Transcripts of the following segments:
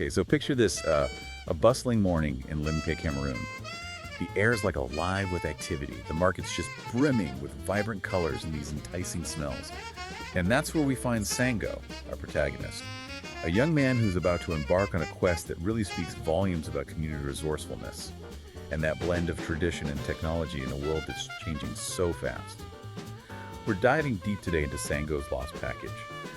Okay, so picture this, a bustling morning in Limke, Cameroon. The air's like alive with activity. The market's just brimming with vibrant colors and these enticing smells. And that's where we find Sango, our protagonist. A young man who's about to embark on a quest that really speaks volumes about community resourcefulness and that blend of tradition and technology in a world that's changing so fast. We're diving deep today into Sango's Lost Package,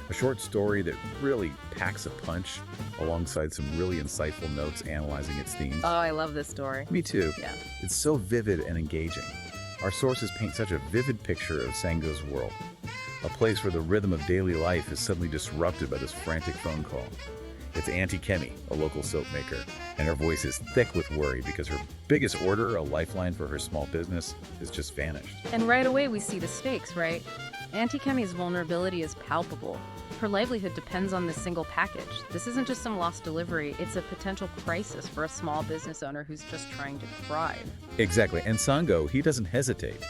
a short story that really packs a punch alongside some really insightful notes analyzing its themes. Oh, I love this story. Me too. Yeah. It's so vivid and engaging. Our sources paint such a vivid picture of Sango's world, a place where the rhythm of daily life is suddenly disrupted by this frantic phone call. It's Auntie Kemi, a local soap maker, and her voice is thick with worry because her biggest order, a lifeline for her small business, has just vanished. And right away we see the stakes, right? Auntie Kemi's vulnerability is palpable. Her livelihood depends on this single package. This isn't just some lost delivery, it's a potential crisis for a small business owner who's just trying to thrive. Exactly, and Sango, he doesn't hesitate.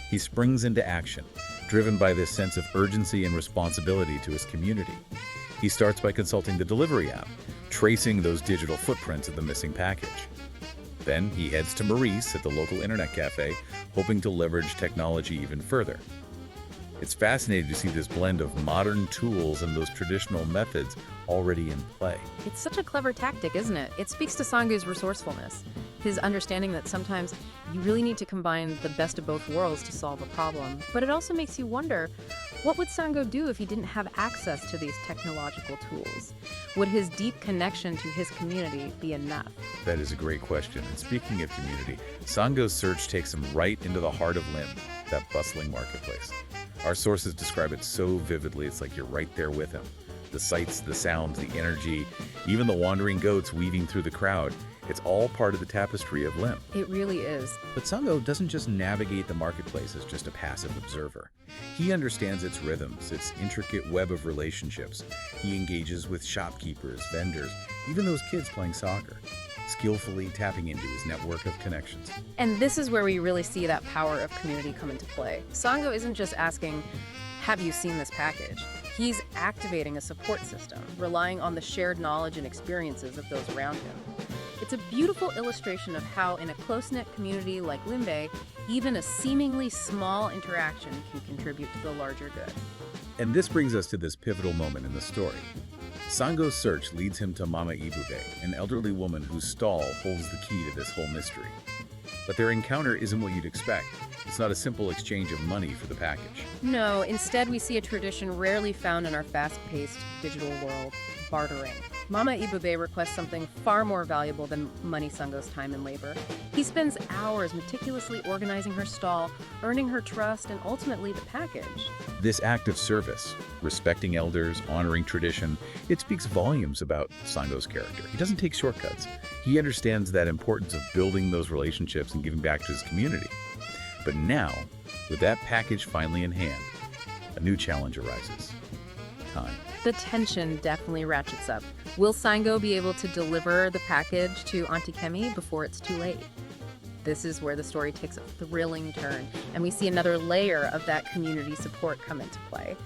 He springs into action, driven by this sense of urgency and responsibility to his community. He starts by consulting the delivery app, tracing those digital footprints of the missing package. Then he heads to Maurice at the local internet cafe, hoping to leverage technology even further. It's fascinating to see this blend of modern tools and those traditional methods already in play. It's such a clever tactic, isn't it? It speaks to Sango's resourcefulness, his understanding that sometimes you really need to combine the best of both worlds to solve a problem. But it also makes you wonder, what would Sango do if he didn't have access to these technological tools? Would his deep connection to his community be enough? That is a great question. And speaking of community, Sango's search takes him right into the heart of Lim, that bustling marketplace. Our sources describe it so vividly, it's like you're right there with him. The sights, the sounds, the energy, even the wandering goats weaving through the crowd, it's all part of the tapestry of Lim. It really is. But Sango doesn't just navigate the marketplace as just a passive observer. He understands its rhythms, its intricate web of relationships. He engages with shopkeepers, vendors, even those kids playing soccer, skillfully tapping into his network of connections. And this is where we really see that power of community come into play. Sango isn't just asking, have you seen this package? He's activating a support system, relying on the shared knowledge and experiences of those around him. It's a beautiful illustration of how, in a close-knit community like Limbe, even a seemingly small interaction can contribute to the larger good. And this brings us to this pivotal moment in the story. Sango's search leads him to Mama Ibube, an elderly woman whose stall holds the key to this whole mystery. But their encounter isn't what you'd expect. It's not a simple exchange of money for the package. No, instead we see a tradition rarely found in our fast-paced digital world, bartering. Mama Ibube requests something far more valuable than money, Sango's time and labor. He spends hours meticulously organizing her stall, earning her trust, and ultimately the package. This act of service, respecting elders, honoring tradition, it speaks volumes about Sango's character. He doesn't take shortcuts. He understands that importance of building those relationships and giving back to his community. But now, with that package finally in hand, a new challenge arises. Time. The tension definitely ratchets up. Will Sango be able to deliver the package to Auntie Kemi before it's too late? This is where the story takes a thrilling turn, and we see another layer of that community support come into play.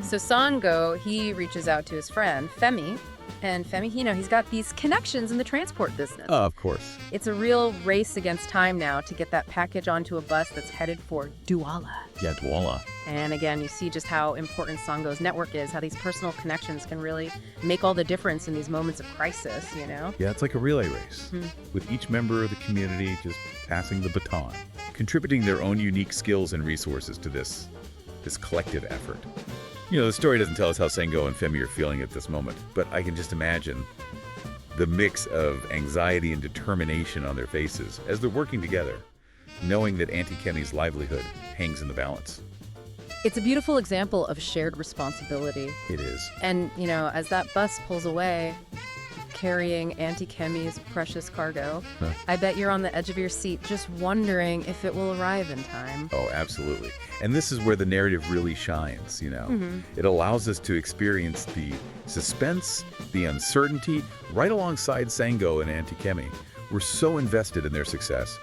So Sango, he reaches out to his friend, Femi, and Femi, he's got these connections in the transport business. Of course. It's a real race against time now to get that package onto a bus that's headed for Douala. Yeah, Douala. And again, you see just how important Sango's network is, how these personal connections can really make all the difference in these moments of crisis, you know? Yeah, it's like a relay race, with each member of the community just passing the baton, contributing their own unique skills and resources to this collective effort. You know, the story doesn't tell us how Sango and Femi are feeling at this moment, but I can just imagine the mix of anxiety and determination on their faces as they're working together, knowing that Auntie Kemi's livelihood hangs in the balance. It's a beautiful example of shared responsibility. It is. And, as that bus pulls away, carrying Auntie Kemi's precious cargo, I bet you're on the edge of your seat just wondering if it will arrive in time. Oh, absolutely. And this is where the narrative really shines, It allows us to experience the suspense, the uncertainty, right alongside Sango and Auntie Kemi. We're so invested in their success.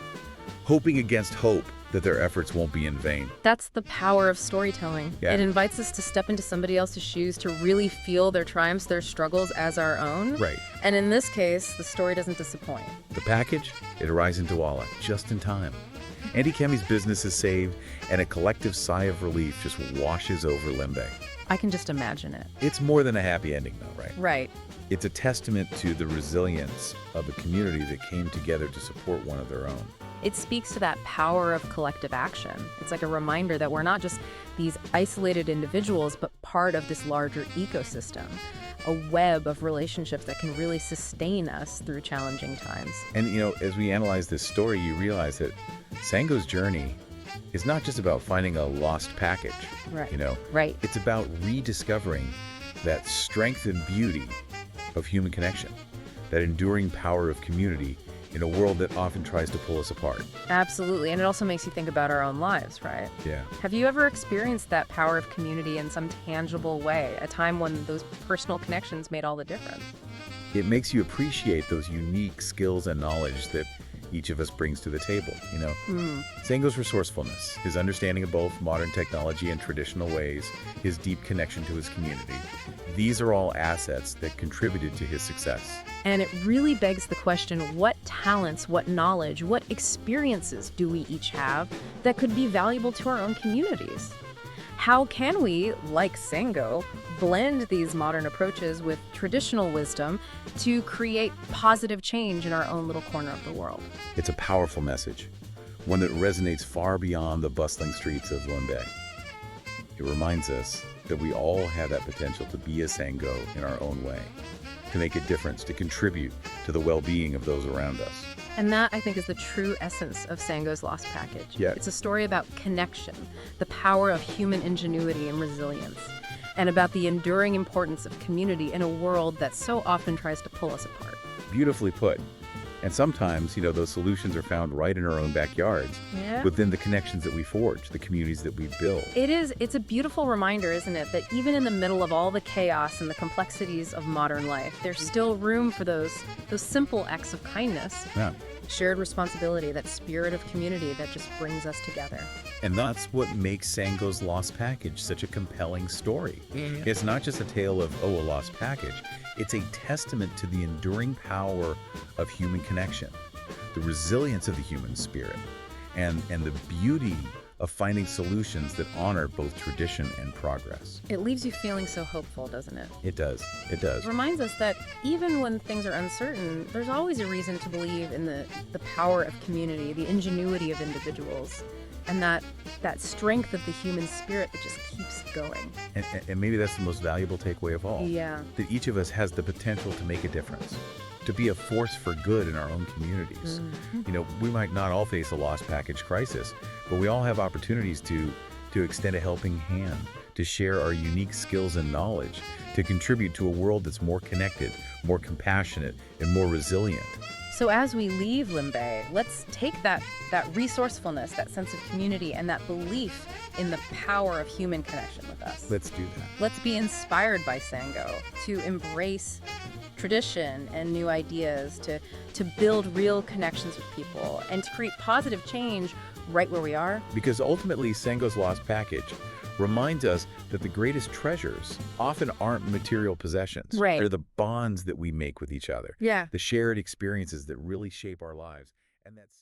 hoping against hope that their efforts won't be in vain. That's the power of storytelling. Yeah. It invites us to step into somebody else's shoes, to really feel their triumphs, their struggles as our own. Right. And in this case, the story doesn't disappoint. The package, it arrives in Douala just in time. Auntie Kemi's business is saved, and a collective sigh of relief just washes over Limbe. I can just imagine it. It's more than a happy ending, though, right? Right. It's a testament to the resilience of a community that came together to support one of their own. It speaks to that power of collective action. It's like a reminder that we're not just these isolated individuals, but part of this larger ecosystem, a web of relationships that can really sustain us through challenging times. And, as we analyze this story, you realize that Sango's journey is not just about finding a lost package. Right. Right. It's about rediscovering that strength and beauty of human connection, that enduring power of community in a world that often tries to pull us apart. Absolutely. And it also makes you think about our own lives, right? Yeah. Have you ever experienced that power of community in some tangible way, a time when those personal connections made all the difference? It makes you appreciate those unique skills and knowledge that each of us brings to the table, Sango's resourcefulness, his understanding of both modern technology and traditional ways, his deep connection to his community. These are all assets that contributed to his success. And it really begs the question, what talents, what knowledge, what experiences do we each have that could be valuable to our own communities? How can we, like Sango, blend these modern approaches with traditional wisdom to create positive change in our own little corner of the world? It's a powerful message, one that resonates far beyond the bustling streets of Limbe. It reminds us that we all have that potential to be a Sango in our own way, to make a difference, to contribute to the well-being of those around us. And that, I think, is the true essence of Sango's Lost Package. Yeah. It's a story about connection, the power of human ingenuity and resilience, and about the enduring importance of community in a world that so often tries to pull us apart. Beautifully put. And sometimes, those solutions are found right in our own backyards, Yeah. within the connections that we forge, the communities that we build. It's a beautiful reminder, isn't it, that even in the middle of all the chaos and the complexities of modern life, there's still room for those simple acts of kindness, Yeah. shared responsibility, that spirit of community that just brings us together. And that's what makes Sango's Lost Package such a compelling story. Yeah. It's not just a tale of, a lost package. It's a testament to the enduring power of human connection, the resilience of the human spirit, and the beauty of finding solutions that honor both tradition and progress. It leaves you feeling so hopeful, doesn't it? It does. It does. It reminds us that even when things are uncertain, there's always a reason to believe in the power of community, the ingenuity of individuals, and that strength of the human spirit that just keeps going. And maybe that's the most valuable takeaway of all. Yeah. That each of us has the potential to make a difference, to be a force for good in our own communities. We might not all face a lost package crisis, but we all have opportunities to extend a helping hand, to share our unique skills and knowledge, to contribute to a world that's more connected, more compassionate, and more resilient. So as we leave Limbe, let's take that resourcefulness, that sense of community, and that belief in the power of human connection with us. Let's do that. Let's be inspired by Sango to embrace tradition and new ideas, to build real connections with people, and to create positive change right where we are. Because ultimately, Sango's Lost Package reminds us that the greatest treasures often aren't material possessions. Right. They're the bonds that we make with each other. Yeah. The shared experiences that really shape our lives. And that's